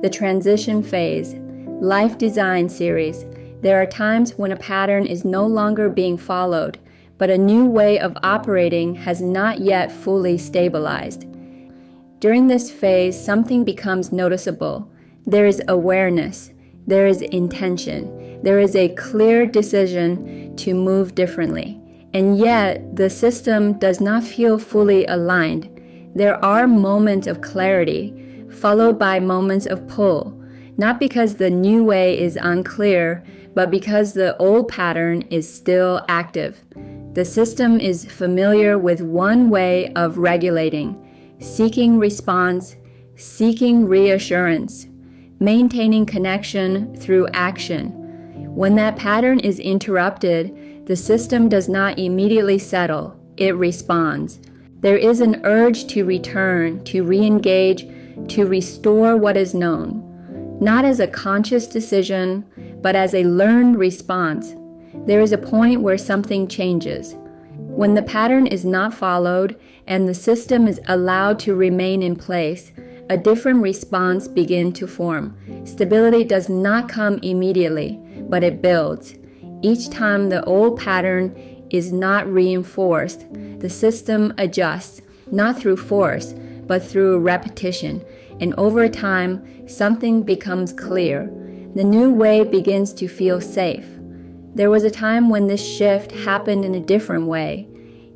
the transition phase, life design series. There are times when a pattern is no longer being followed, but a new way of operating has not yet fully stabilized. During this phase, something becomes noticeable. There is awareness, there is intention, there is a clear decision to move differently. And yet, the system does not feel fully aligned. There are moments of clarity, followed by moments of pull, not because the new way is unclear, but because the old pattern is still active. The system is familiar with one way of regulating, seeking response, seeking reassurance, maintaining connection through action. When that pattern is interrupted, the system does not immediately settle, it responds. There is an urge to return, to re-engage, to restore what is known, not as a conscious decision, but as a learned response. There is a point where something changes. When the pattern is not followed and the system is allowed to remain in place, a different response begins to form. Stability does not come immediately, but it builds. Each time the old pattern is not reinforced, the system adjusts, not through force, but through repetition. And over time, something becomes clear. The new way begins to feel safe. There was a time when this shift happened in a different way,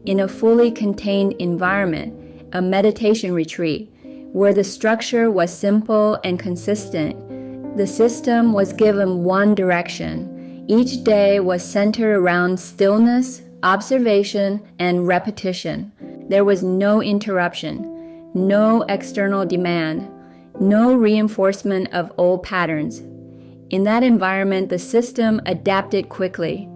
in a fully contained environment, a meditation retreat, where the structure was simple and consistent. The system was given one direction. Each day was centered around stillness, observation, and repetition. There was no interruption, no external demand, no reinforcement of old patterns. In that environment, the system adapted quickly.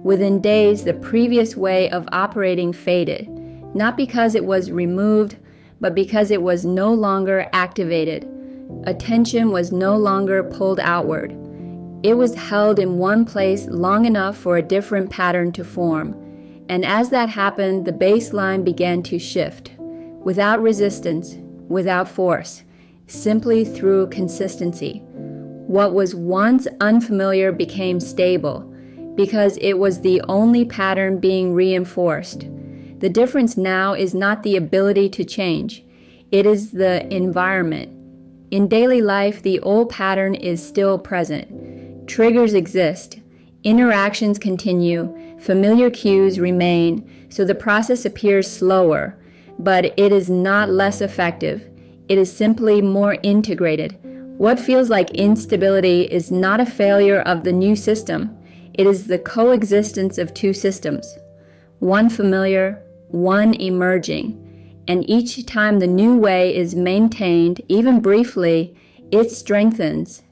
Within days, the previous way of operating faded, not because it was removed, but because it was no longer activated. Attention was no longer pulled outward. It was held in one place long enough for a different pattern to form. And as that happened, the baseline began to shift, without resistance, without force, simply through consistency. What was once unfamiliar became stable, because it was the only pattern being reinforced. The difference now is not the ability to change, it is the environment. In daily life, the old pattern is still present. Triggers exist, interactions continue, familiar cues remain, so the process appears slower, but it is not less effective. It is simply more integrated. What feels like instability is not a failure of the new system. It is the coexistence of two systems, one familiar, one emerging. And each time the new way is maintained, even briefly, it strengthens,